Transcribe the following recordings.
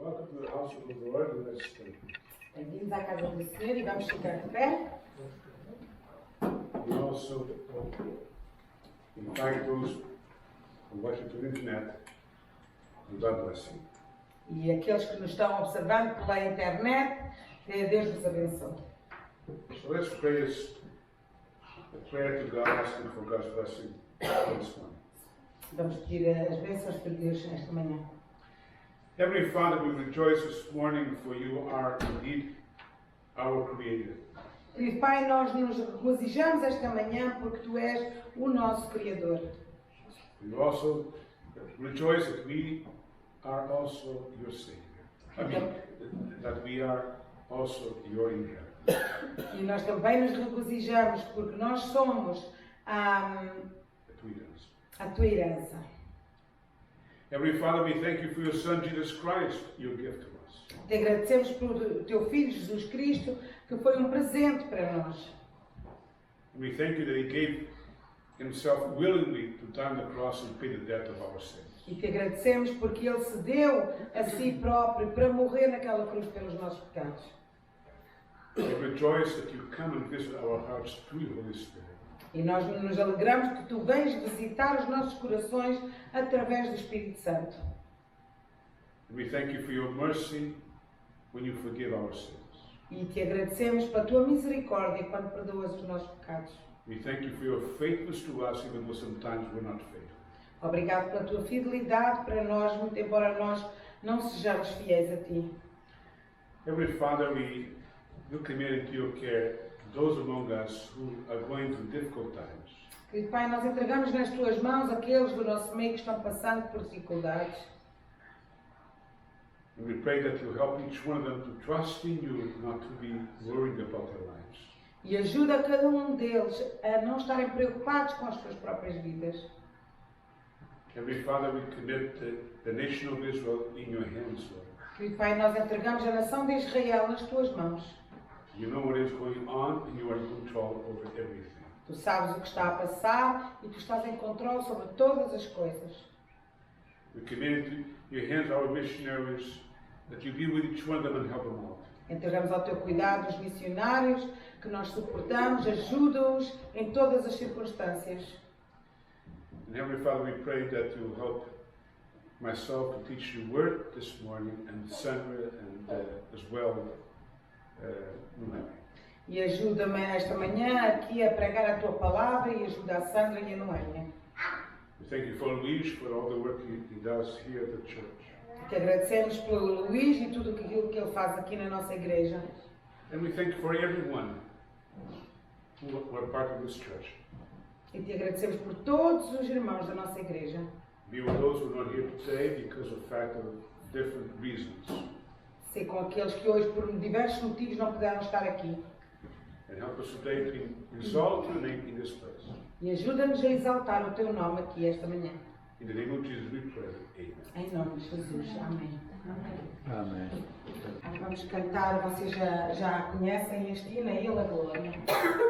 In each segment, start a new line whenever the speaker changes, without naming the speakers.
Welcome to the house of the Lord, and let's stand.
Bem-vindos à casa do Senhor e vamos ficar de pé.
We also invite those who watch it through the internet, and God bless you.
E aqueles que nos estão observando pela internet, Deus vos abençoe.
So let's pray this a prayer to God, asking for God's blessing this morning.
Vamos pedir as bênçãos de Deus esta manhã.
Heavenly Father, we rejoice this morning for you are indeed our Creator.
Querido Pai, nós nos regozijamos esta manhã porque Tu és o nosso Criador.
We also rejoice that we are also your Savior. I mean, that we are also your inheritance.
E nós também nos regozijamos porque nós somos a Tua herança.
Heavenly Father, we thank you for your Son Jesus Christ, your gift to us.
Te agradecemos por Teu Filho Jesus Cristo, que foi um presente para nós.
We thank you that He gave Himself willingly to die on the cross and pay the debt of our sins.
E te agradecemos porque Ele se deu a si próprio para morrer naquela cruz pelos nossos pecados.
We rejoice that you come and visit our hearts through the Holy Spirit.
E nós nos alegramos que Tu vens visitar os nossos corações através do Espírito Santo.
And we thank you for your mercy when you forgive our sins.
E te agradecemos pela Tua misericórdia quando perdoas os nossos pecados.
We thank you for your faithfulness to us, even though sometimes we're not faithful.
Obrigado pela Tua fidelidade para nós, muito embora nós não sejamos fiéis a Ti.
Heavenly Father, we commit into your care those among us who are going through difficult times.
Querido Pai, nós entregamos nas Tuas mãos aqueles do nosso meio que estão passando por dificuldades.
And we pray that you help each one of them to trust in you, not to be worried about their lives.
E ajuda cada um deles a não estarem preocupados com as suas próprias vidas.
Heavenly Father, we commit the nation of Israel in your hands, Lord.
Querido Pai, nós entregamos a nação de Israel nas Tuas mãos.
You know what is going on and you are in control over everything.
Tu sabes o que está a passar e Tu estás em controle sobre todas as coisas.
We commit into your hands our missionaries, that you be with each one of them and help them out.
Entregamos ao Teu cuidado os missionários que nós suportamos, ajuda-os em todas as circunstâncias.
And Heavenly Father, we pray that you help myself to teach your word this morning, and Sandra, and as well, Noemi.
E ajuda-me esta manhã aqui a pregar a Tua palavra e ajuda a Sandra e a Noémia.
We thank you for Luís, for all the work he does here at the church.
Te agradecemos pelo Luís e tudo aquilo que ele faz aqui na nossa igreja.
And we thank you for everyone who are part of this church.
E te agradecemos por todos os irmãos da nossa igreja.
Be with those who are not here today because of fact of different reasons.
Ser com aqueles que hoje, por diversos motivos, não puderam estar aqui.
And help us today to exalt your name in this place.
E ajuda-nos a exaltar o Teu nome aqui esta manhã.
In the name of Jesus we pray. Amen.
Em nome de Jesus. Amém.
Amém.
Vamos cantar, vocês já conhecem este hino, Ele a Glória.
Glória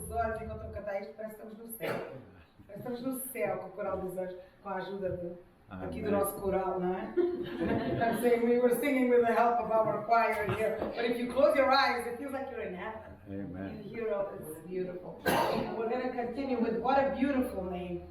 os olhos enquanto eu cantar isto, parece que estamos no céu. Parece que estamos no céu com o coral dos olhos, com a ajuda aqui do nosso coral, não é? I'm saying we were singing with the help of our choir here, but if you close your eyes, it feels like you're in heaven.
Amen.
You hear all this beautiful. We're going to continue with what a beautiful name.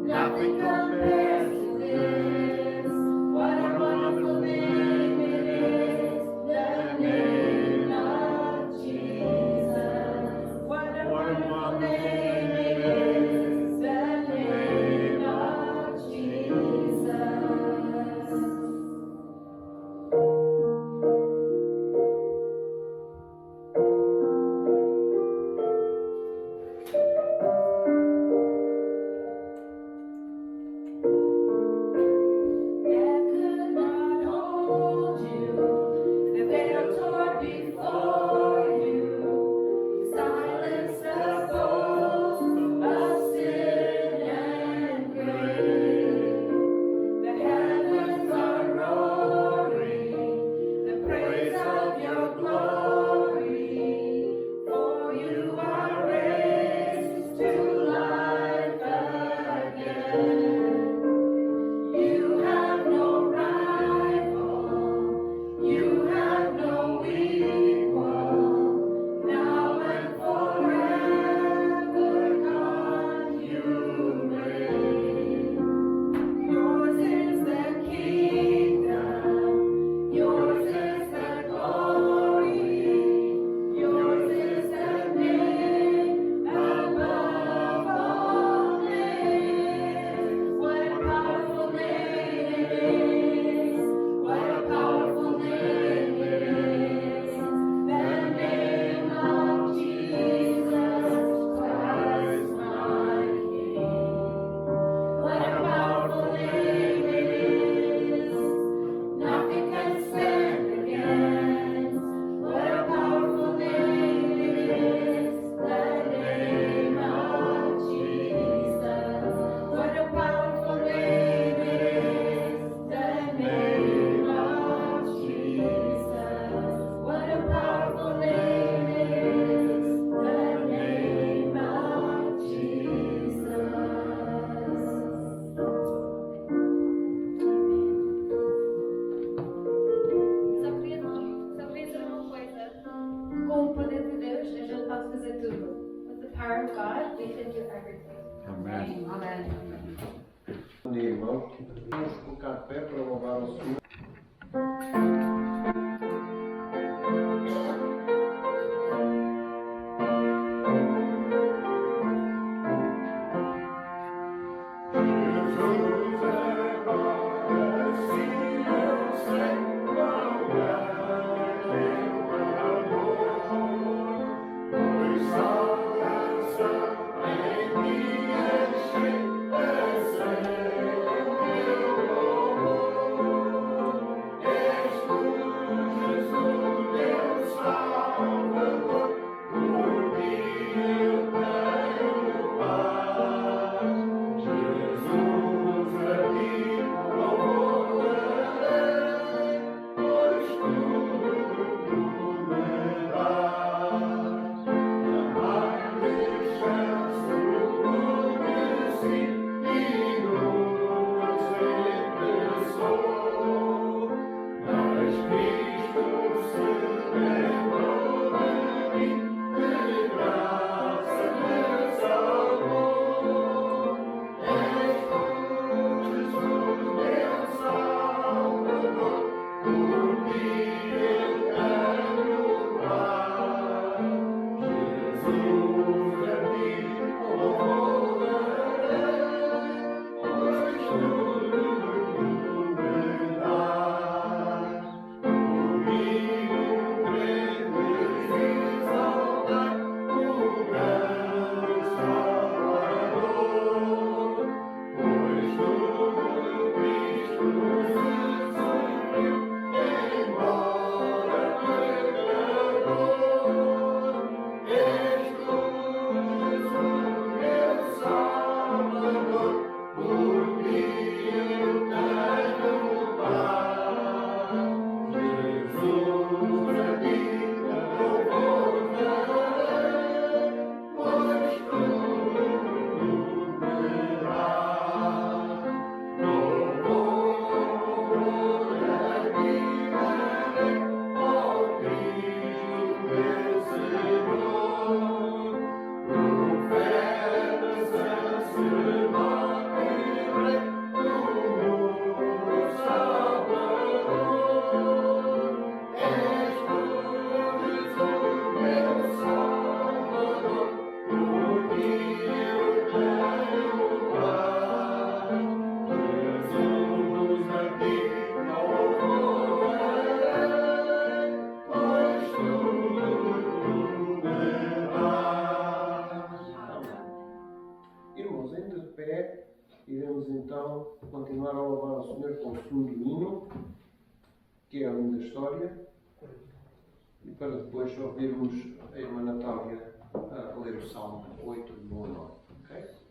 Nothing compares to this. Iremos então continuar a louvar o Senhor com o segundo hino, que é a linda história, e para depois ouvirmos a irmã Natália a ler o Salmo 8 de 1 a 9. Okay?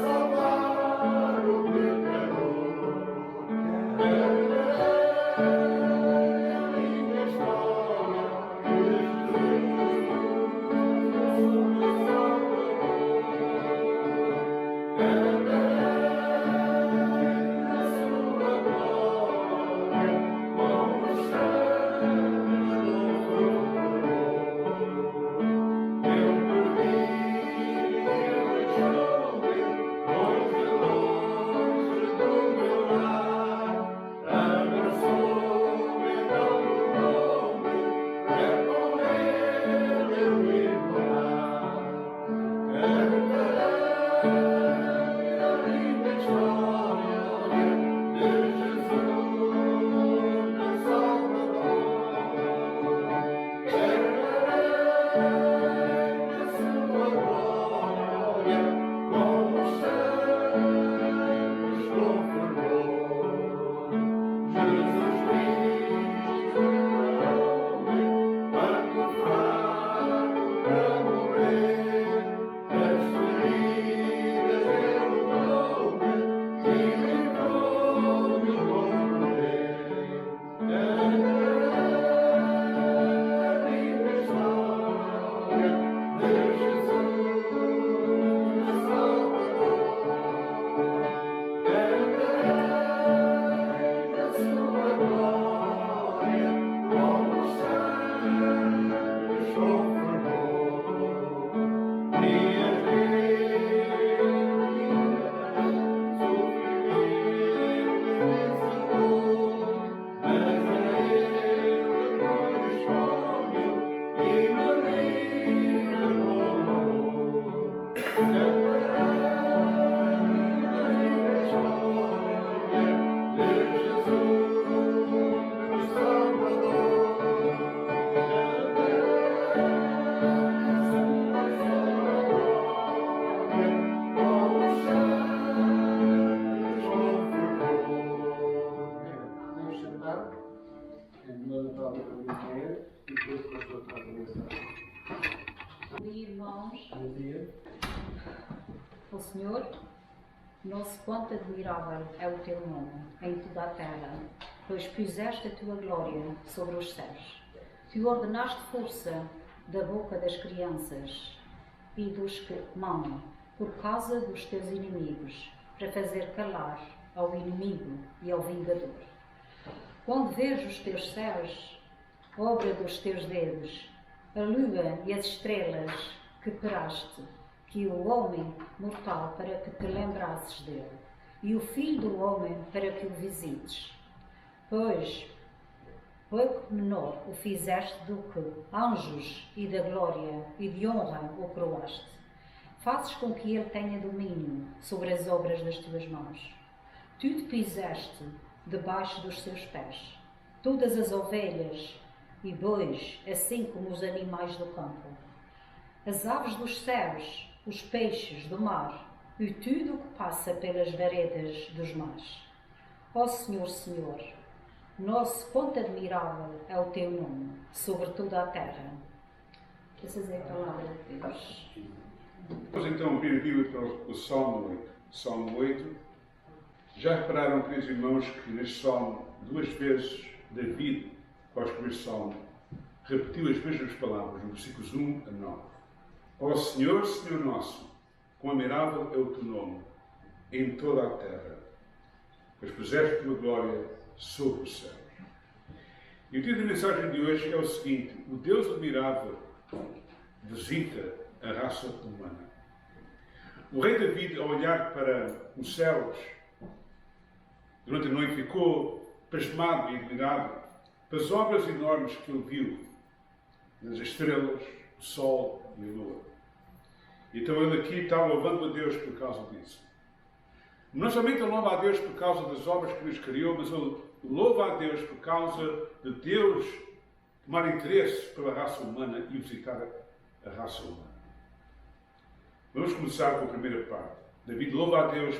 Salvar o pecador.
Dona Natália para dizer e depois o pastor traz a mensagem.
Bom dia, irmãos.
Bom dia.
O Senhor, nosso quanto admirável é o teu nome em toda a terra, pois puseste a tua glória sobre os céus. Tu ordenaste força da boca das crianças e dos que mamam, por causa dos teus inimigos, para fazer calar ao inimigo e ao vingador. Quando vejo os teus céus, obra dos teus dedos, a lua e as estrelas que paraste, que o homem mortal para que te lembrasses dele, e o filho do homem para que o visites. Pois, pouco menor o fizeste do que anjos, e da glória e de honra o coroaste. Fazes com que ele tenha domínio sobre as obras das tuas mãos. Tu te puseste debaixo dos seus pés, todas as ovelhas e bois, assim como os animais do campo, as aves dos céus, os peixes do mar e tudo o que passa pelas veredas dos mares. Ó Senhor, Senhor, nosso quanto admirável é o teu nome sobre toda a terra. Essa é a palavra de Deus.
Vamos então abrir a Bíblia para o Salmo 8. Salmo 8. Já repararam, queridos irmãos, que neste Salmo, duas vezes, David, ao escrever este Salmo, repetiu as mesmas palavras, nos versículos 1 a 9. Ó Senhor, Senhor nosso, quão admirável é o teu nome em toda a terra, pois puseste a tua glória sobre os céus. E o título da mensagem de hoje é o seguinte: o Deus admirável visita a raça humana. O rei David, ao olhar para os céus durante a noite, ficou pasmado e admirado pelas obras enormes que ele viu nas estrelas, o sol e a lua. Então ele aqui está louvando a Deus por causa disso. Não somente ele louva a Deus por causa das obras que nos criou, mas ele louva a Deus por causa de Deus tomar interesse pela raça humana e visitar a raça humana. Vamos começar com a primeira parte. David louva a Deus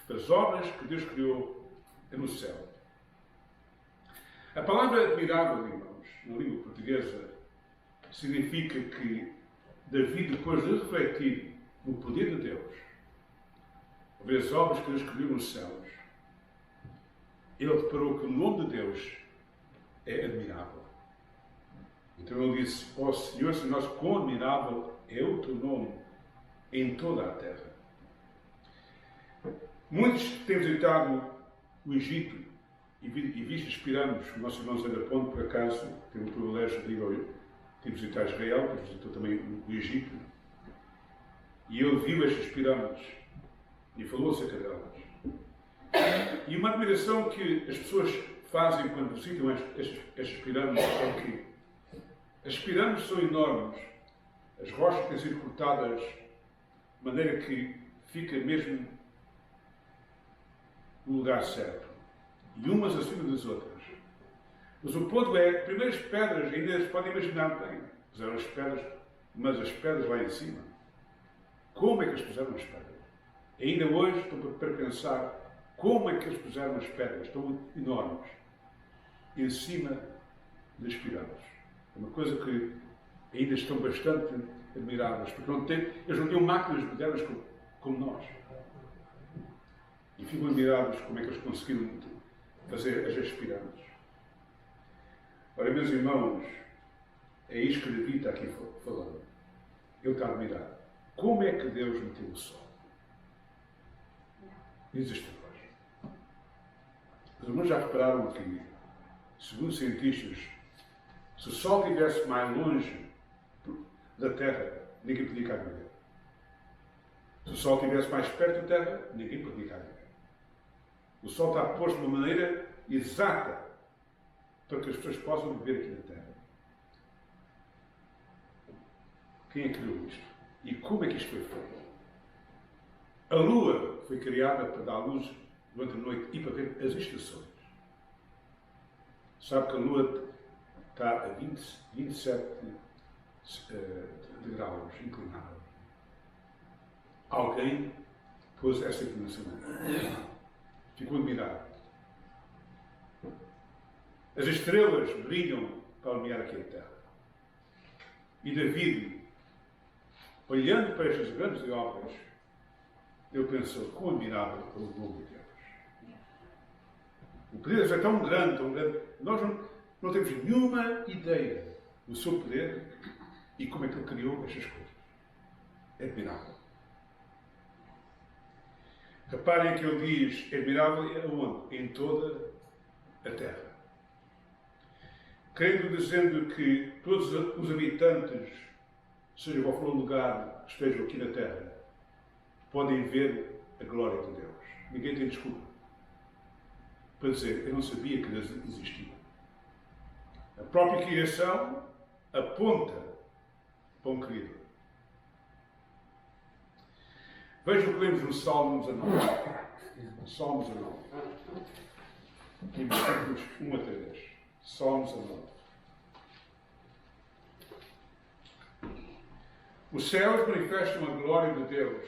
pelas obras que Deus criou no céu. A palavra admirável, irmãos, na língua portuguesa, significa que David, depois de refletir no poder de Deus, ao ver as obras que Deus criou nos céus, ele deparou que o nome de Deus é admirável. Então ele disse: ó Senhor, Senhor nosso, quão admirável é o teu nome em toda a terra. Muitos têm visitado o Egito e visto as pirâmides. O nosso irmão Zé da Ponte, por acaso, teve o privilégio de ir visitar Israel, que visitou também o Egito, e ele viu estas pirâmides e falou acerca delas. E uma admiração que as pessoas fazem quando visitam estas pirâmides é que as pirâmides são enormes, as rochas têm sido cortadas de maneira que fica mesmo no lugar certo, e umas acima das outras. Mas o ponto é, primeiro as pedras, ainda se podem imaginar bem, puseram as pedras, mas as pedras lá em cima, como é que eles puseram as pedras? Ainda hoje estou para pensar como é que eles puseram as pedras, tão enormes, em cima das pirâmides. É uma coisa que ainda estão bastante admiráveis, porque eles não tinham máquinas modernas como nós. E ficam admirados como é que eles conseguiram fazer as pirâmides. Ora, meus irmãos, é isto que David está aqui falando. Ele está admirado. Como é que Deus meteu o sol? Diz este relógio. Os irmãos já repararam que, segundo cientistas, se o sol estivesse mais longe da Terra, ninguém podia cá viver. Se o sol estivesse mais perto da Terra, ninguém podia cá viver. O sol está posto de uma maneira exata para que as pessoas possam viver aqui na Terra. Quem é que criou isto? E como é que isto foi feito? A Lua foi criada para dar luz durante a noite e para ver as estações. Sabe que a Lua está a 27 graus inclinada. Alguém pôs essa informação. Ficou admirado. As estrelas brilham para iluminar aqui a terra. E David, olhando para estas grandes obras, ele pensou, quão admirável é o nome de Deus. O poder de Deus é tão grande, nós não temos nenhuma ideia do seu poder e como é que ele criou estas coisas. É admirável. Reparem que ele diz, é admirável aonde? Em toda a terra. Querendo dizendo que todos os habitantes, seja qual for o lugar que estejam aqui na terra, podem ver a glória de Deus. Ninguém tem desculpa para dizer, eu não sabia que Deus existia. A própria criação aponta para um Criador. Vejam o que lemos no Salmo 19. Salmo 19. Em versículos 1 a 3. Salmo 19. Os céus manifestam a glória de Deus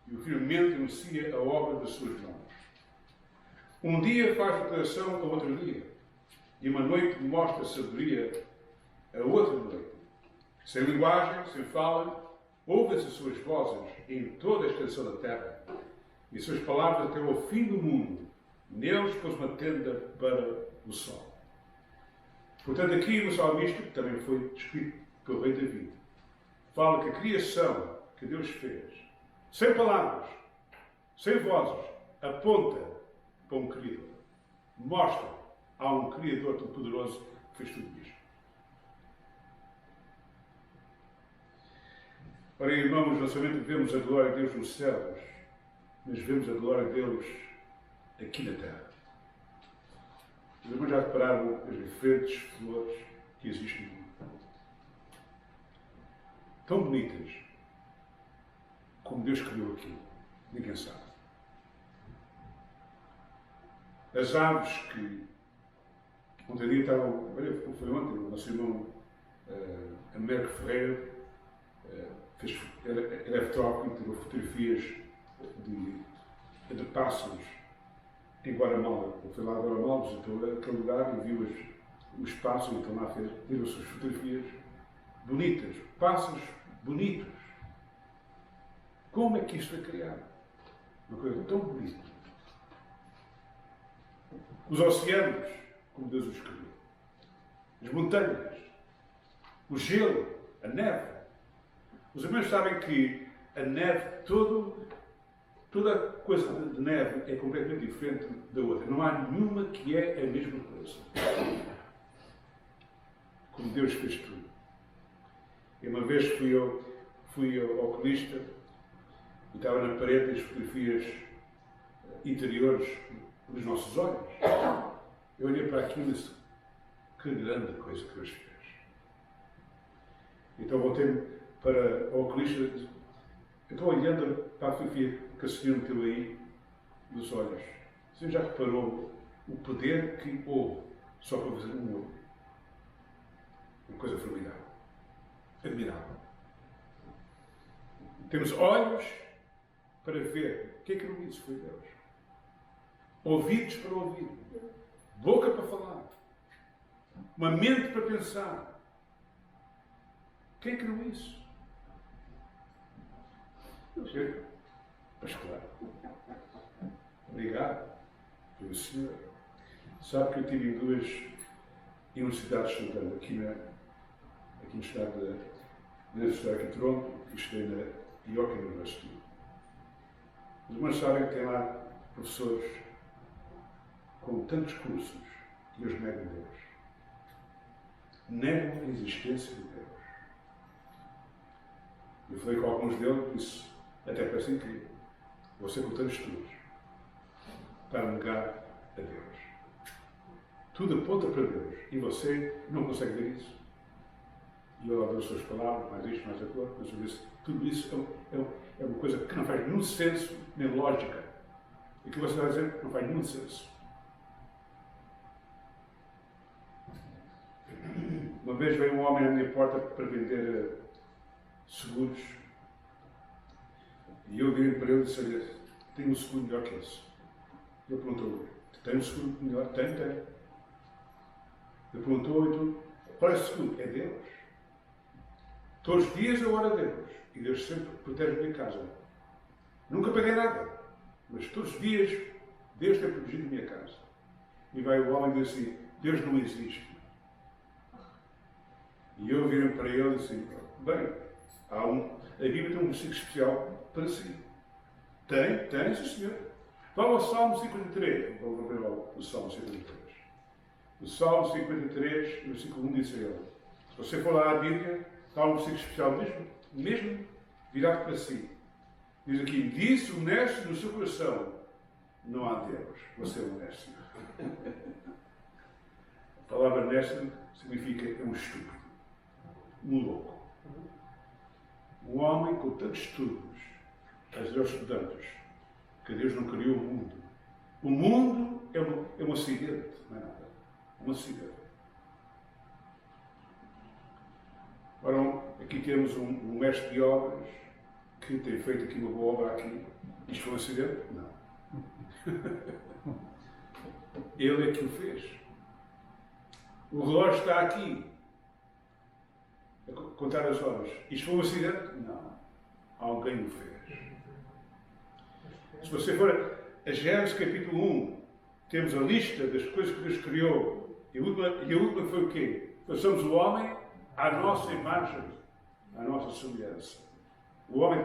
e o firmamento anuncia a obra das suas mãos. Um dia faz declaração a outro dia e uma noite mostra sabedoria a outra noite. Sem linguagem, sem fala, ouvem-se as suas vozes em toda a extensão da terra e as suas palavras até ao fim do mundo. Neles pôs uma tenda para o sol. Portanto, aqui no salmista, que também foi escrito pelo rei David, fala que a criação que Deus fez, sem palavras, sem vozes, aponta para um Criador. Mostra a um Criador tão poderoso que fez tudo isto. Ora, irmãos, não somente vemos a glória de Deus nos céus, mas vemos a glória de Deus aqui na terra. Os irmãos já repararam as diferentes flores que existem no mundo. Tão bonitas como Deus criou aquilo. Ninguém sabe. As aves que ontem dia estavam, foi ontem, o nosso irmão Américo Ferreira ele é fotógrafo e tirou fotografias de pássaros em Guaramala. Ele foi lá a Guaramala, visitou aquele lugar e viu os pássaros, então lá tirou as suas fotografias bonitas, pássaros bonitos. Como é que isto foi criado? Uma coisa tão bonita. Os oceanos, como Deus os criou. As montanhas, o gelo, a neve. Os irmãos sabem que a neve, toda coisa de neve é completamente diferente da outra. Não há nenhuma que é a mesma coisa. Como Deus fez tudo. E uma vez fui ao oculista e estava na parede as fotografias interiores dos nossos olhos. Eu olhei para aquilo e disse, que grande coisa que Deus fez. Então voltei para o oculista e disse, eu estou olhando para a fotografia que a senhora meteu aí nos olhos. O senhor já reparou o poder que houve só para fazer um olho? Uma coisa formidável. Admirável. Temos olhos para ver. Quem criou isso? Foi Deus. Ouvidos para ouvir. Boca para falar. Uma mente para pensar. Quem criou isso? Mas claro. Obrigado. Foi o Senhor. Sabe que eu tive em duas universidades estudando, aqui no estado da Universidade aqui de Toronto, e estudei na York University. Os irmãos sabem que tem lá professores com tantos cursos e eles negam Deus. Negam a existência de Deus. Eu falei com alguns deles e disse, até parece incrível, você com tantos estudos, para negar a Deus. Tudo aponta para Deus e você não consegue ver isso. E eu lá dou as suas palavras, mais isto, mais aquilo, mas eu disse, tudo isso é uma coisa que não faz nenhum senso, nem lógica. E o que você vai dizer não faz nenhum senso. Uma vez veio um homem à minha porta para vender seguros e eu dei para ele e disse, tem um seguro melhor que esse. Ele perguntou, tem um seguro melhor? Tem. do ponto 8, qual é o segundo? É Deus. Todos os dias eu oro a Deus. E Deus sempre protege a minha casa. Nunca paguei nada. Mas todos os dias Deus tem protegido a minha casa. E vai o homem e diz assim, Deus não existe. E eu virei para ele e disse, bem, a Bíblia tem um versículo especial para si. Tem, sim senhor. Vamos ao Salmo 53. Vamos ver logo o Salmo 53. O Salmo 53, versículo 1 diz a ele, se você for lá à Bíblia, está um versículo especial mesmo virado para si. Diz aqui, disse o honesto no seu coração, não há Deus, você é honesto. A palavra honesto significa é um estúpido, um louco. Um homem com tantos estudos, a dizer aos estudantes, que Deus não criou o mundo. O mundo é um acidente, não é nada. Um acidente. Ora, aqui temos um mestre de obras que tem feito aqui uma boa obra aqui. Isto foi um acidente? Não. Ele é que o fez. O relógio está aqui. A contar as horas. Isto foi um acidente? Não. Alguém o fez. Se você for a Gênesis capítulo 1, temos a lista das coisas que Deus criou. E a última foi o quê? Façamos o homem à nossa imagem, à nossa semelhança. O homem,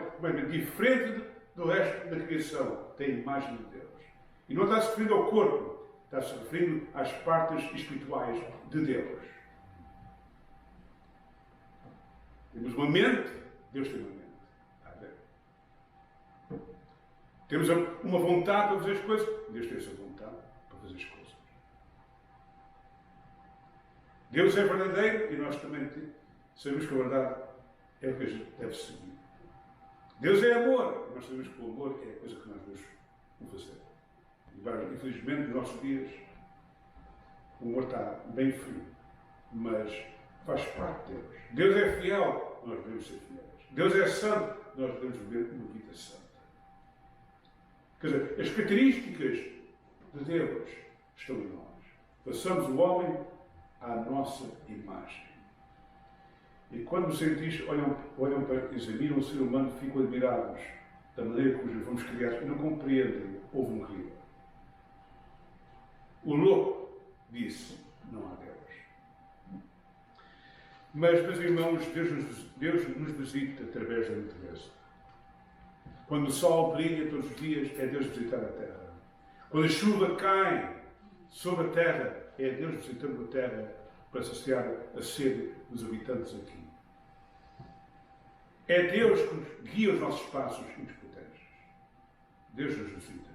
diferente do resto da criação, tem a imagem de Deus. E não está se referindo ao corpo, está se referindo às partes espirituais de Deus. Temos uma mente, Deus tem uma mente. Temos uma vontade para fazer as coisas, Deus tem essa vontade para fazer as coisas. Deus é verdadeiro e nós também sabemos que a verdade é o que a gente deve seguir. Deus é amor e nós sabemos que o amor é a coisa que nós devemos fazer. E, infelizmente, nos nossos dias, o amor está bem frio, mas faz parte de Deus. Deus é fiel, nós devemos ser fiéis. Deus é santo, nós devemos viver uma vida santa. Quer dizer, as características de Deus estão em nós. Façamos o homem à nossa imagem. E quando os cientistas olham para examinam o ser humano, ficam admirados da maneira como os fomos criados e não compreendem. Houve um rio. O louco disse, não há Deus. Mas, meus irmãos, Deus nos visita através da natureza. Quando o sol brilha todos os dias, é Deus visitar a terra. Quando a chuva cai sobre a terra, é Deus visitando a terra para saciar a sede dos habitantes aqui. É Deus que nos guia os nossos passos e nos protege. Deus nos visita.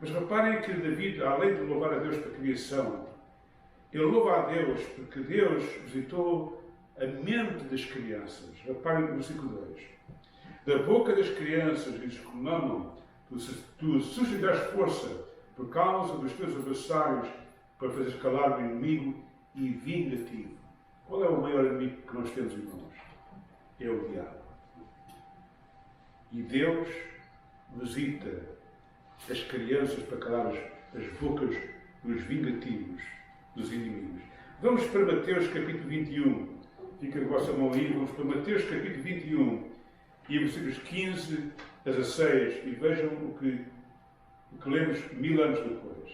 Mas reparem que David, além de louvar a Deus pela criação, ele louva a Deus porque Deus visitou a mente das crianças. Reparem no versículo 2. Da boca das crianças eles clamam, tu suscitas força por causa dos teus adversários para fazer calar o inimigo e vingativo. Qual é o maior inimigo que nós temos, irmãos? É o diabo. E Deus visita as crianças para calar as bocas dos vingativos, dos inimigos. Vamos para Mateus capítulo 21. Fica a vossa mão aí, vamos para Mateus capítulo 21 e versículos 15 a 16 e vejam o que lemos 1000 anos depois.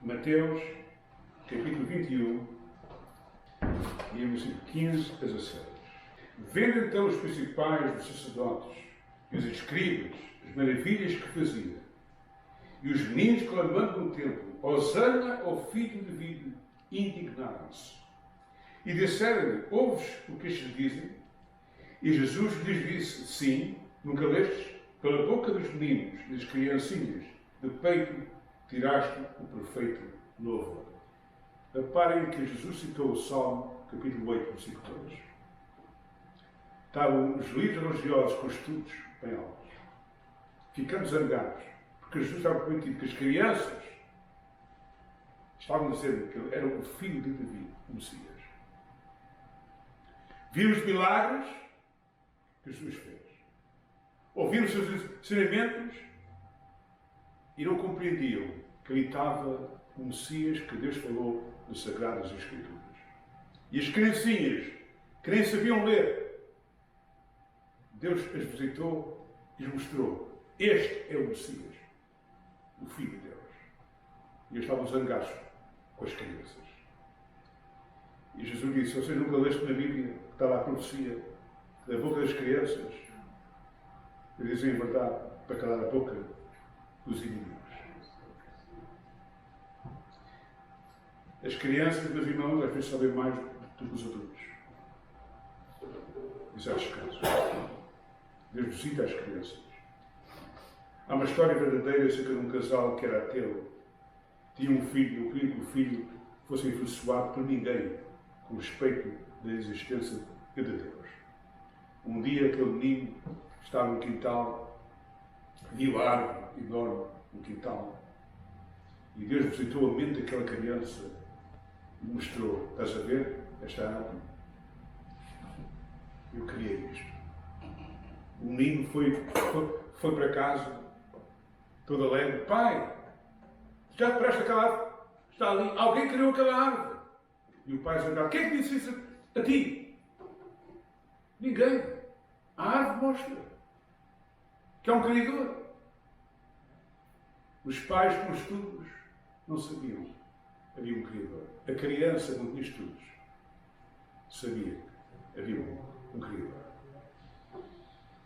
Mateus capítulo 21 e versículo 15 a 16. Vendo então os principais dos sacerdotes e os escribas as maravilhas que fazia, e os meninos clamando no templo, Hosana ao filho de David, indignaram-se. E disseram-lhe, ouves o que estes dizem? E Jesus lhes disse, sim, nunca lestes? Pela boca dos meninos e das criancinhas, de peito, tiraste o perfeito louvor. Reparem que Jesus citou o Salmo, capítulo 8, versículo 2. Estavam os líderes religiosos com estudos bem altos, ficando zangados, porque Jesus estava prometido que as crianças estavam dizendo que ele era o filho de David, o Messias. Viram os milagres que Jesus fez. Ouviram os seus ensinamentos e não compreendiam que ele estava o Messias que Deus falou nas Sagradas Escrituras. E as criancinhas, que nem sabiam ler, Deus as visitou e lhes mostrou: este é o Messias, o Filho de Deus. E eles estavam zangados com as crianças. E Jesus disse: vocês nunca leste na Bíblia que está lá a profecia da boca das crianças? Eles dizem a verdade para calar a boca dos inimigos. As crianças, meus irmãos, às vezes sabem mais do que os adultos. Em certos casos. Deus visita as crianças. Há uma história verdadeira acerca de um casal que era ateu. Tinha um filho, não queria que o filho fosse influenciado por ninguém com respeito da existência de Deus. Um dia aquele menino estava no quintal, viu a árvore enorme no quintal, e Deus visitou a mente daquela criança e mostrou: estás a ver esta árvore? Eu criei isto. O menino foi para casa, todo alegre: pai, já te parece aquela árvore? Está ali, alguém criou aquela árvore. E o pai zangado: quem é que disse isso a ti? Ninguém. A árvore mostra que é um criador. Os pais com estudos não sabiam que havia um criador. A criança não tinha estudos, sabia que havia um criador.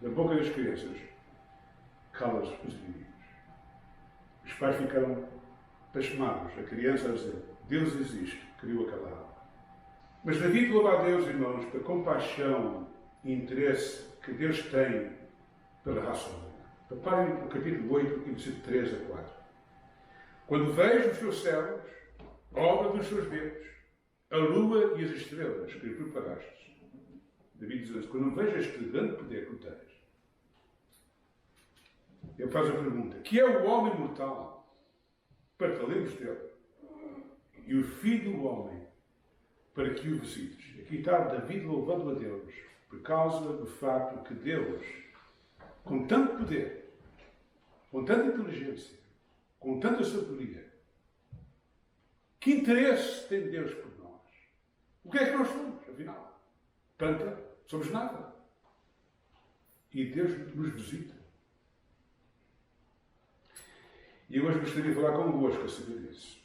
Da boca das crianças cala-se os inimigos. Os pais ficaram pasmados, a criança a dizer: Deus existe, criou aquela árvore. Mas Davi louva a Deus, irmãos, pela compaixão e interesse que Deus tem pela raça humana. Reparem no capítulo 8, e versículo 3 a 4. Quando vejo os teus céus, obra dos teus dedos, a lua e as estrelas que preparaste. Davi diz assim: quando vejo este grande poder que tens, ele faz a pergunta: que é o homem mortal para te lemures dele, e o filho do homem para que o visites? Aqui está Davi louvando a Deus por causa do facto que Deus, com tanto poder, com tanta inteligência, com tanta sabedoria, que interesse tem Deus por nós? O que é que nós somos, afinal? Planta, somos nada. E Deus nos visita. E eu hoje gostaria de falar convosco acerca disso.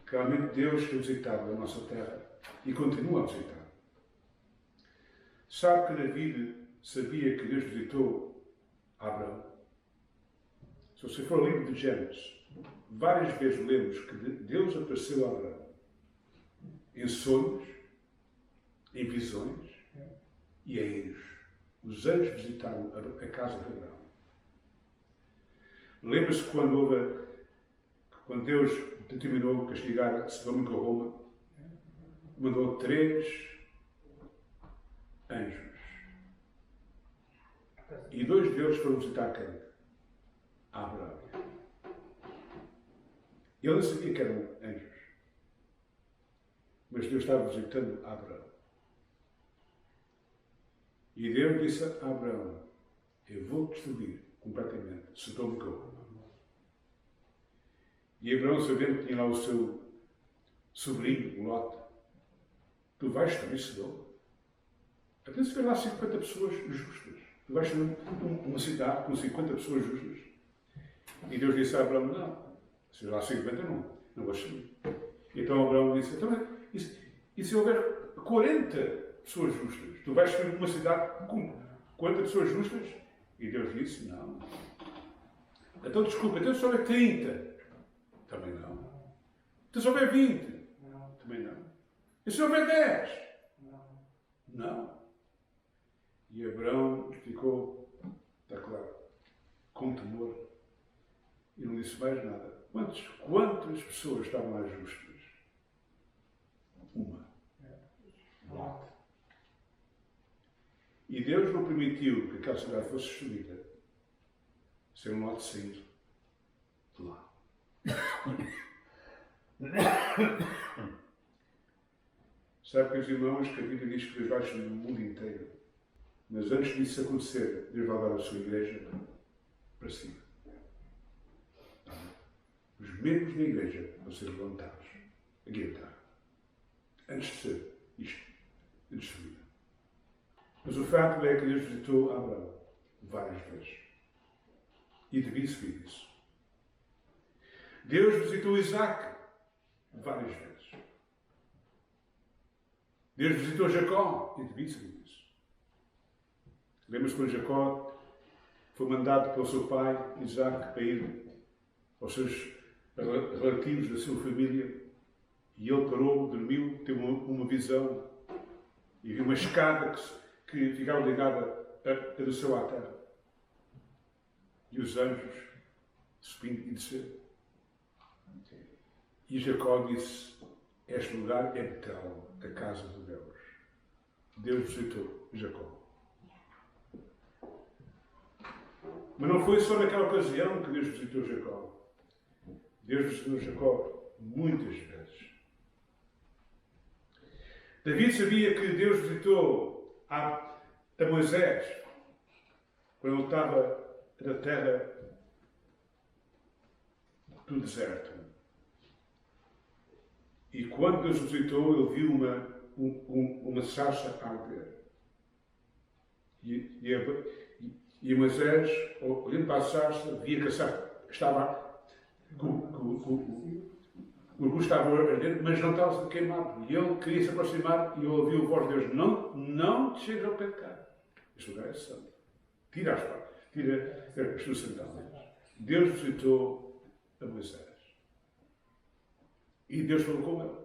Realmente Deus tem visitado a nossa terra e continua a visitar. Sabe que Davi sabia que Deus visitou Abraão? Se você for ao livro de Gênesis, várias vezes lemos que Deus apareceu a Abraão em sonhos, em visões e em anjos. Os anjos visitaram a casa de Abraão. Lembra-se quando Deus determinou castigar Sodoma e Gomorra, mandou 3 anjos. E 2 deles foram visitar quem? Abraão. Ele não sabia que eram anjos. Mas Deus estava visitando Abraão. E Deus disse a Abraão: eu vou destruir completamente Sodoma e Gomorra. E Abraão, sabendo que tinha lá o seu sobrinho, Lot: tu vais destruir Sodoma? Até se ver lá 50 pessoas justas. Tu vais destruir uma cidade com 50 pessoas justas. E Deus disse a Abraão: não, se lá 50 não vais destruir. Então Abraão disse: então, e se houver 40 pessoas justas? Tu vais destruir uma cidade com 40 pessoas justas? E Deus disse: não. Então desculpa, então se houver 30? Também não. Então se houver 20? Não. Também não. E se houver 10? Não. Não. E Abraão ficou, está claro, com temor. E não disse mais nada. Quantas pessoas estavam lá justas? Uma. Lot. E Deus não permitiu que aquela cidade fosse destruída sem um Lot sair de lá. Sabe, meus irmãos, que a Bíblia diz que Deus vai destruir o mundo inteiro. Mas antes disso acontecer, Deus vai dar a sua igreja para cima. os membros da igreja vão ser levantados a gritar. Antes de ser isto, destruído. Mas o facto é que Deus visitou Abraão várias vezes. E devia seguir isso. Deus visitou Isaac várias vezes. Deus visitou Jacó e devia seguir isso. Lembra-se quando Jacó foi mandado pelo seu pai, Isaac, para ir aos seus relativos da sua família, e ele parou, dormiu, teve uma visão e viu uma escada que ficava ligada a do céu à terra. E os anjos subindo e descendo. E Jacó disse: este lugar é Betel, a casa de Deus. Deus visitou Jacó. Mas não foi só naquela ocasião que Deus visitou Jacó. Deus visitou Jacó muitas vezes. David sabia que Deus visitou a Moisés quando ele estava na terra do deserto. E quando Deus visitou, ele viu uma sarça arder. E Moisés, olhando para a sarça, via que a sarça estava o orgulho estava a arder, mas não estava queimado. E ele queria se aproximar e ele ouviu a voz de Deus: não te chegues ao pé de cá. Este lugar é santo. Tira as partes, tira as tuas sandálias. Deus visitou a Moisés. E Deus falou com ele.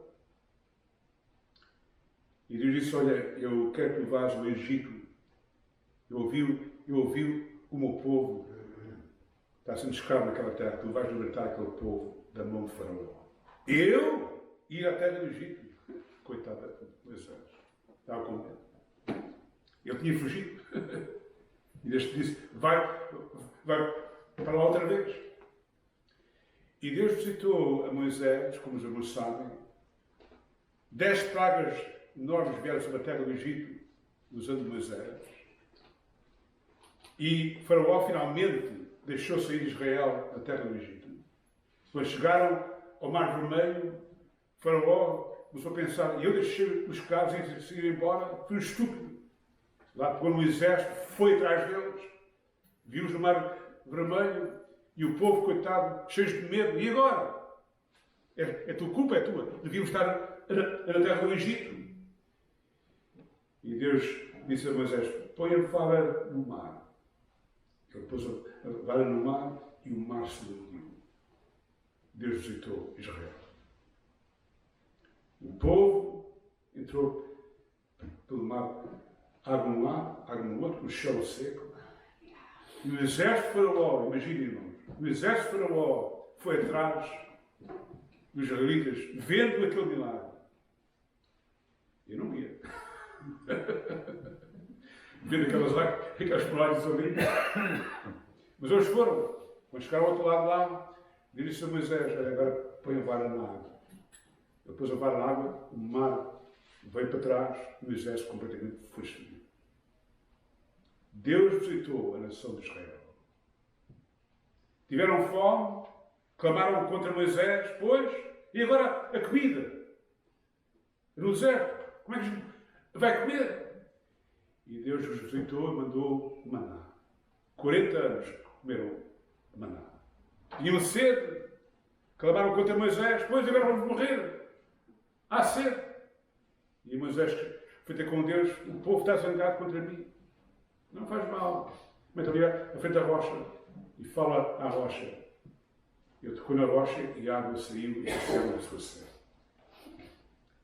E Deus disse: olha, eu quero que tu vás ao Egito. Eu ouvi o meu povo está sendo escravo naquela terra. Tu vais libertar aquele povo da mão de Faraó. Eu ir à terra do Egito. Coitado de Moisés. Estava com medo. Ele tinha fugido. E Deus disse: vai para lá outra vez. E Deus visitou a Moisés, como os irmãos sabem. 10 pragas enormes vieram sobre a terra do Egito, usando Moisés. E Faraó finalmente deixou sair Israel da terra do Egito. Quando chegaram ao Mar Vermelho, Faraó começou a pensar: eu deixei os escravos e ir embora, fui um estúpido. Lá pegou no exército, foi atrás deles, viu-os no Mar Vermelho, e o povo, coitado, cheio de medo. E agora? É tua culpa, é tua. Devíamos estar na terra do Egito. E Deus disse a Moisés: põe a vara no mar. Ele pôs a vara no mar e o mar se dividiu. Deus visitou Israel. O povo entrou pelo mar, água num lado, água no outro, o chão seco. E o exército de Faraó, imaginem, irmãos, o exército de Faraó foi atrás dos israelitas, vendo aquele milagre. Eu não ia. Vendo aquelas palavras ali. Mas eles foram. Quando chegaram ao outro lado lá, disse a Moisés: agora põe a vara na água. Ele pôs a vara na água, o mar veio para trás e o exército completamente foi destruído. Deus visitou a nação de Israel. Tiveram fome, clamaram contra Moisés, pois, e agora a comida. No deserto, como é que vai comer? E Deus os visitou e mandou maná. 40 anos comeram maná. Tinham sede, clamaram contra Moisés, pois agora vamos morrer. Há sede. E Moisés foi ter com Deus: o povo está zangado contra mim. Não faz mal. Mete ali à frente da rocha e fala à rocha. Ele tocou na rocha e a água saiu e saiu da sua sede.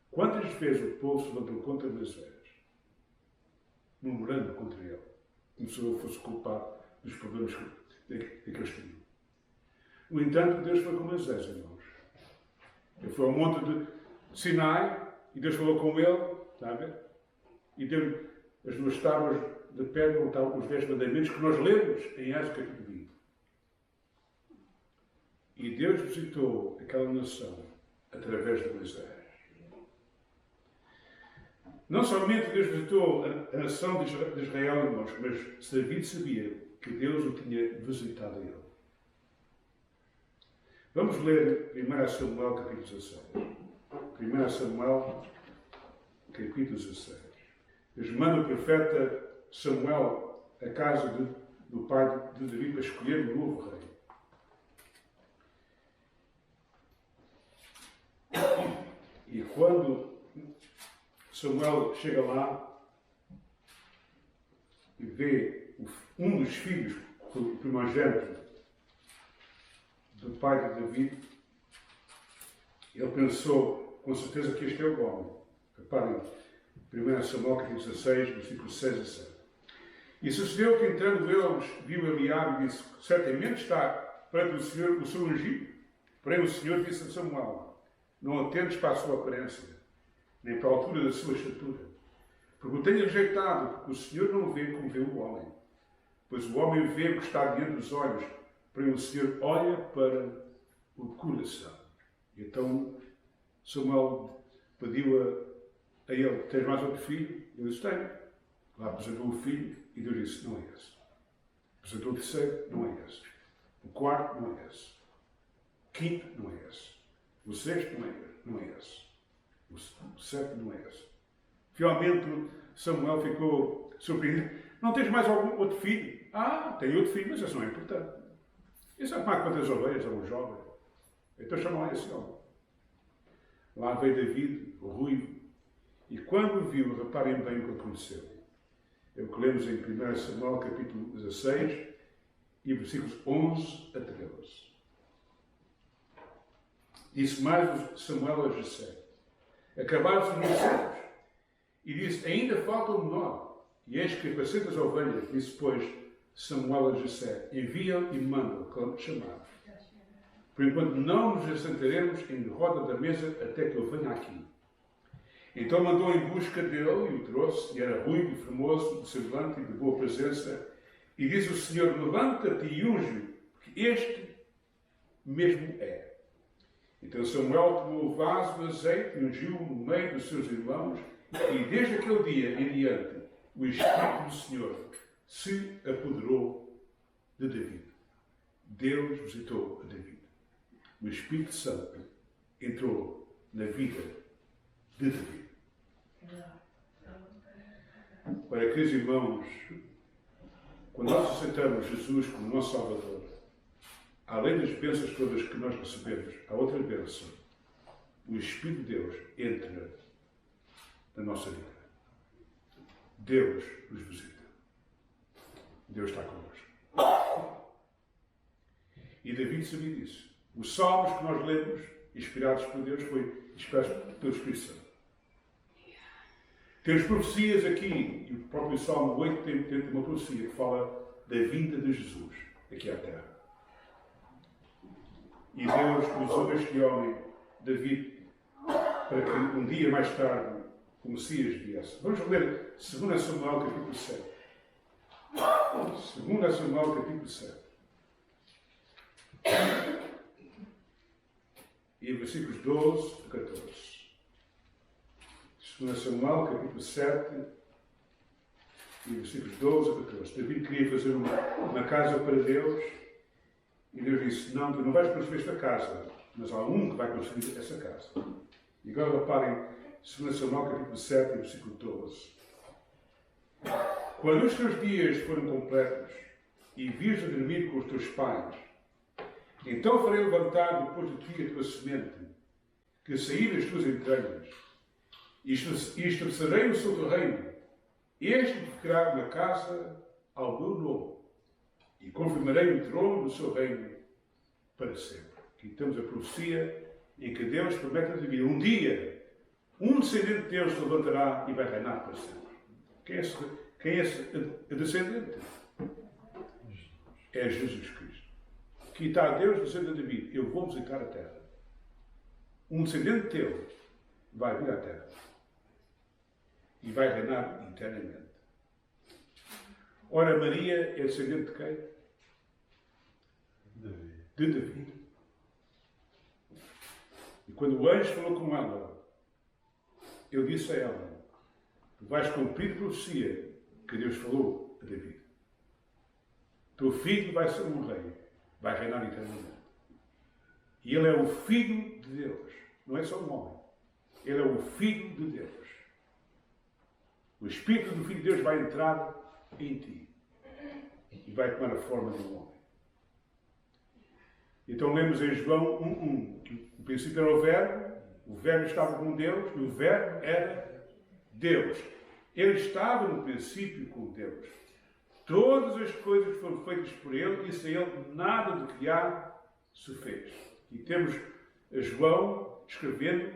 Quantas vezes o povo se levantou contra Moisés, murmurando contra ele, como se ele fosse culpado dos problemas que eles tinham? No entanto, Deus foi com Moisés, irmãos. Ele foi ao monte de Sinai e Deus falou com ele, está a ver? E deu as 2 tábuas de pedra, onde estavam os 10 mandamentos que nós lemos em Êxodo capítulo 20. E Deus visitou aquela nação através de Moisés. Não somente Deus visitou a nação de Israel, irmãos, mas David sabia que Deus o tinha visitado a ele. Vamos ler 1 Samuel, capítulo 16. 1 Samuel, capítulo 16. Deus manda o profeta Samuel à casa do pai de Davi para escolher um novo rei. E quando Samuel chega lá e vê um dos filhos, o primogênito do pai de Davi, ele pensou com certeza que este é o homem. Reparem, 1 Samuel capítulo 16, versículos 6 a 7. E sucedeu que entrando eles, viu Eliabe e disse: certamente está perante o Senhor o seu ungido. Porém o Senhor disse a Samuel: não atentes para a sua aparência, nem para a altura da sua estatura, porque o tenho rejeitado, porque o Senhor não vê como vê o homem. Pois o homem vê o que está diante dos olhos, porém o Senhor olha para o coração. E então Samuel pediu a ele: tens mais outro filho? Ele disse: tenho. Lá apresentou o filho e Deus disse: não é esse. Apresentou o terceiro: não é esse. O quarto: não é esse. O quinto: não é esse. O sexto: não é esse. O sétimo: não é esse. Finalmente Samuel ficou surpreendido: não tens mais algum outro filho? Ah, tenho outro filho, mas esse não é importante. E sabe mais quantas ovelhas a um jovem? Então chamou esse homem. Lá veio David, o ruivo, e quando o viu, reparem bem o que aconteceu. É o que lemos em 1 Samuel, capítulo 16, e versículos 11 a 13. Disse mais Samuel a Jessé: acabaram-se os meus servos. E disse: ainda falta o menor. E eis que apacenta as ovelhas. Disse, pois, Samuel a Jessé: envia e manda-o chamar. Por enquanto não nos assentaremos em roda da mesa até que ele venha aqui. Então mandou em busca dele e o trouxe, e era ruivo e formoso, de semblante e de boa presença. E diz o Senhor: levanta-te e unge-o, porque este mesmo é. Então Samuel tomou o vaso de azeite e ungiu-o no meio dos seus irmãos, e desde aquele dia em diante o Espírito do Senhor se apoderou de David. Deus visitou a David. O Espírito Santo entrou na vida de David. Para queridos irmãos, quando nós aceitamos Jesus como nosso Salvador, além das bênçãos todas que nós recebemos, há outra bênção. O Espírito de Deus entra na nossa vida. Deus nos visita. Deus está connosco. E David sabia disso. Os salmos que nós lemos, inspirados por Deus, foi inspirados pelo Espírito Santo. Temos profecias aqui, e o próprio Salmo 8 tem uma profecia que fala da vinda de Jesus aqui à Terra. E Deus usou este homem, David, para que um dia mais tarde o Messias viesse. Vamos ler 2 Samuel, capítulo 7. 2 Samuel, capítulo 7. E versículos 12 a 14. 2 Samuel, capítulo 7, e versículos 12 a 14. David queria fazer uma casa para Deus, e Deus disse: não, tu não vais construir esta casa, mas há um que vai construir essa casa. E agora reparem, 2 Samuel, capítulo 7, e versículo 12. Quando os teus dias forem completos, e vires a dormir com os teus pais, então farei levantar depois de ti a tua semente, que sair das tuas entranhas, e estabelecerei o seu reino. Este ficará uma casa ao meu nome, e confirmarei o trono do seu reino para sempre. Aqui temos a profecia em que Deus promete a Davi: um dia, um descendente de Deus se levantará e vai reinar para sempre. Quem é esse descendente? É Jesus Cristo. Aqui está Deus dizendo a Davi: eu vou visitar a terra. Um descendente teu vai vir à terra e vai reinar eternamente. Ora, Maria é descendente de quem? De Davi. E quando o anjo falou com ela, ele disse a ela: tu vais cumprir a profecia que Deus falou a Davi. Teu filho vai ser um rei, vai reinar eternamente. E ele é o Filho de Deus. Não é só um homem. Ele é o Filho de Deus. O Espírito do Filho de Deus vai entrar em ti. E vai tomar a forma de um homem. Então lemos em João 1:1 que o princípio era o Verbo estava com Deus, e o Verbo era Deus. Ele estava no princípio com Deus. Todas as coisas foram feitas por ele, e sem ele nada do que há se fez. E temos João escrevendo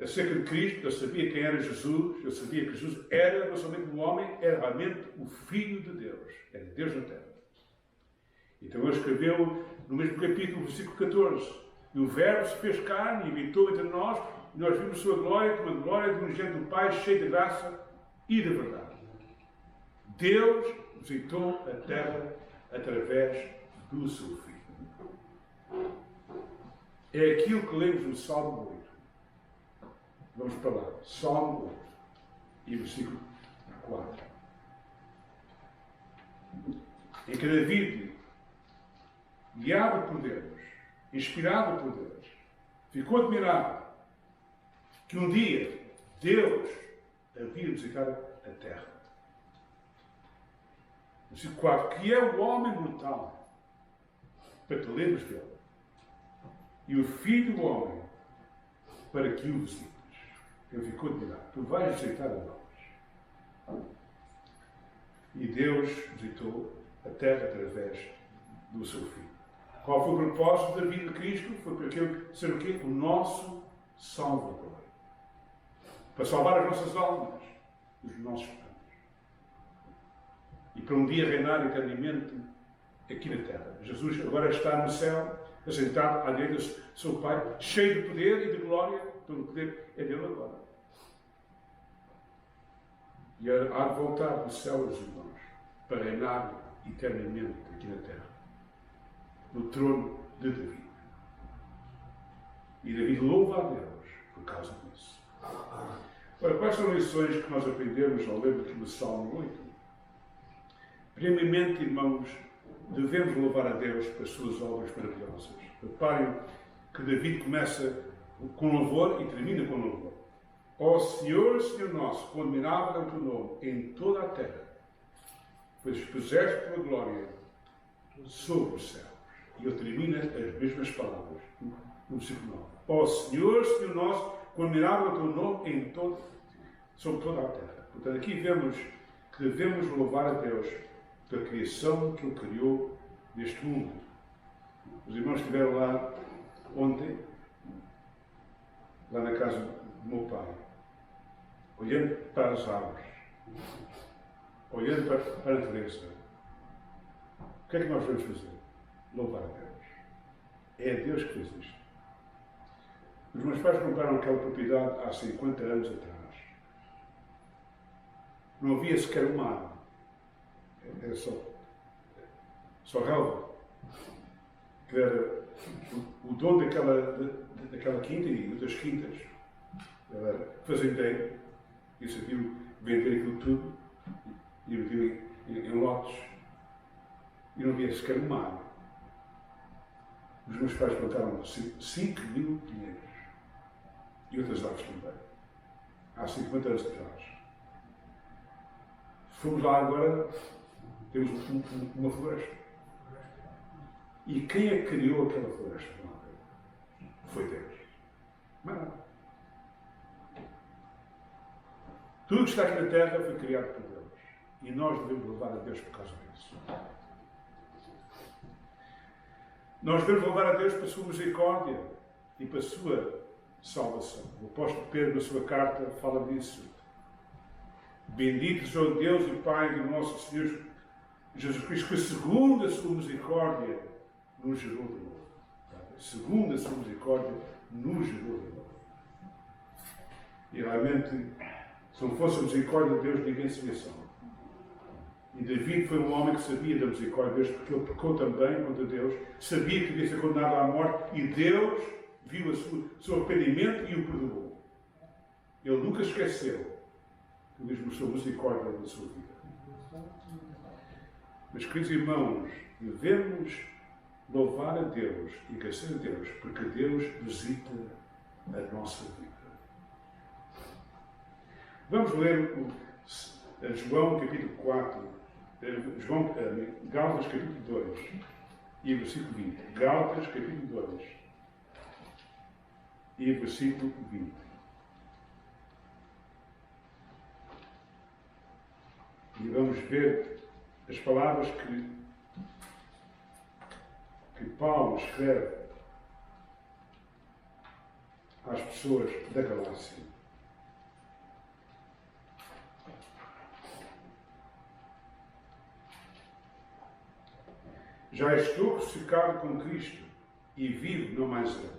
acerca de Cristo. Eu sabia quem era Jesus, eu sabia que Jesus era não somente um homem, era realmente o Filho de Deus. Era Deus na terra. Então ele escreveu no mesmo capítulo, versículo 14: e o Verbo se fez carne e habitou entre nós, e nós vimos sua glória como a glória de um unigênito do Pai, cheio de graça e de verdade. Deus visitou a terra através do seu Filho. É aquilo que lemos no Salmo 8. Vamos para lá. Salmo 8 e versículo 4. Em que David, guiado por Deus, inspirado por Deus, ficou admirado que um dia Deus havia de visitar a terra. Versículo 4. Que é o homem mortal, para te lembres dele, e o Filho do homem, para que o visites. Ele ficou admirado. Tu vais visitar a nós. E Deus visitou a terra através do seu Filho. Qual foi o propósito da vida de Cristo? Foi para aquele ser o quê? O nosso Salvador. Para salvar as nossas almas dos nossos pecados. E para um dia reinar eternamente aqui na terra. Jesus agora está no céu, assentado à direita do seu Pai, cheio de poder e de glória. Todo o poder é dele agora. E há de voltar do céu aos irmãos para reinar eternamente aqui na terra. No trono de David. E David louva a Deus por causa disso. Ora, quais são as lições que nós aprendemos ao ler aqui no Salmo 8? Primeiramente, irmãos, devemos louvar a Deus pelas suas obras maravilhosas. Reparem que David começa com louvor e termina com louvor. Ó Senhor, Senhor nosso, quão admirável é o teu nome em toda a terra, pois puseste a tua glória sobre o céu. E ele termina as mesmas palavras, no versículo 9. Ó Senhor, Senhor nosso, quão admirável é o teu nome sobre toda a terra. Portanto, aqui vemos que devemos louvar a Deus pela criação que Ele criou neste mundo. Os irmãos estiveram lá ontem, lá na casa do meu pai, olhando para as árvores, olhando para a natureza. O que é que nós vamos fazer? Louvar a Deus. É Deus que fez isto. Os meus pais compraram aquela propriedade há 50 anos atrás. Não havia sequer uma árvore. Era só relva. Que era o dono daquela quinta e das quintas. Ele era fazendeiro e sabia vender aquilo tudo e vendia em lotes. E não havia sequer uma árvore. Os meus pais plantaram 5.000 pinheiros e outras árvores também. Há 50 anos atrás. Fomos lá agora, temos uma floresta. E quem é que criou aquela floresta? Foi Deus. Mas não. Tudo que está aqui na terra foi criado por Deus. E nós devemos louvar a Deus por causa disso. Nós devemos louvar a Deus pela sua misericórdia e pela sua salvação. O apóstolo Pedro, na sua carta, fala disso. Bendito seja o Deus e Pai do nosso Senhor Jesus Cristo, que segundo a sua misericórdia nos gerou de novo. Segundo a sua misericórdia nos gerou de novo. E realmente, se não fosse a misericórdia de Deus, ninguém seria salvo. E David foi um homem que sabia da misericórdia de Deus, porque ele pecou também contra Deus, sabia que devia ser condenado à morte, e Deus viu o seu arrependimento e o perdoou. Ele nunca esqueceu que Deus mostrou misericórdia na sua vida. Mas, queridos irmãos, devemos louvar a Deus e agradecer a Deus, porque Deus visita a nossa vida. Vamos ler João capítulo 4, Gálatas capítulo 2 e versículo 20. Gálatas capítulo 2 e versículo 20. E vamos ver as palavras que Paulo escreve às pessoas da Galácia. Já estou crucificado com Cristo e vivo não mais eu.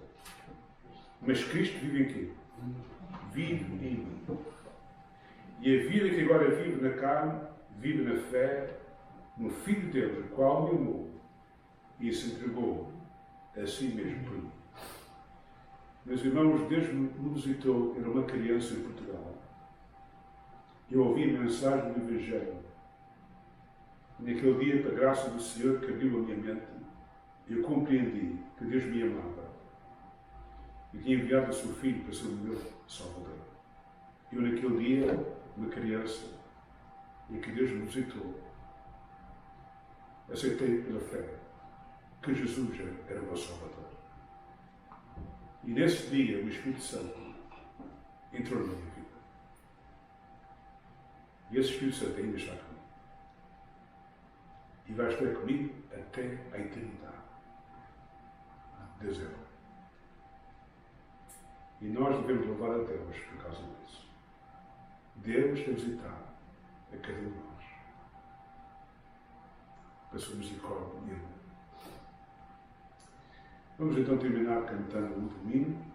Mas Cristo vive em quê? Vive em mim. E a vida que agora vivo na carne, vivo na fé, no Filho de Deus, o qual me amou e se entregou a si mesmo por mim. Meus irmãos, Deus me visitou, era uma criança em Portugal. Eu ouvi a mensagem do Evangelho. Naquele dia, pela graça do Senhor que abriu a minha mente, eu compreendi que Deus me amava e tinha enviado o seu Filho para ser o meu Salvador. Eu, naquele dia, uma criança, em que Deus me visitou, aceitei pela fé que Jesus era o meu Salvador. E nesse dia, o Espírito Santo entrou na minha vida. E esse Espírito Santo ainda está comigo. E vai estar comigo até a eternidade. Deus é bom. E nós devemos louvar a Deus por causa disso. Deus tem visitado a cada um de nós. Com a sua misericórdia e amor. Vamos então terminar cantando o último hino.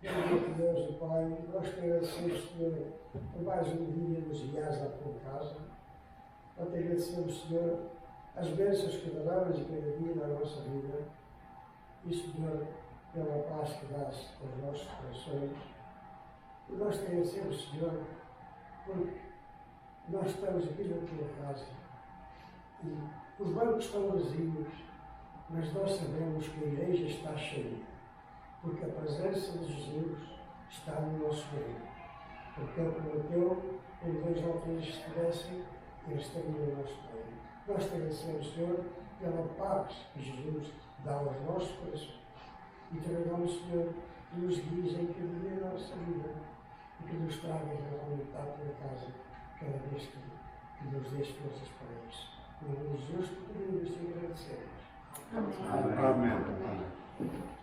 Bendito Deus, o Pai, nós te agradecemos, Senhor, por mais um dia nos guiares à tua casa. Nós te agradecemos, Senhor, as bênçãos que derramas e cada dia na nossa vida. E, Senhor, pela paz que dás aos nossos corações. E nós te agradecemos, Senhor, porque nós estamos aqui na tua casa e os bancos estão vazios, mas nós sabemos que a igreja está cheia, porque a presença de Jesus está no nosso meio. Porque Ele prometeu, em 2 ou 3 estivessem, Ele esteve no nosso meio. Nós te agradecemos, Senhor, pela paz que Jesus dá aos nossos corações. E te rogamos, Senhor, que nos guies em cada dia da nossa vida e que nos tragas realmente à tua casa cada vez que nos dês forças para isso. Em nome de Jesus, pedimos e agradecemos.
Amém.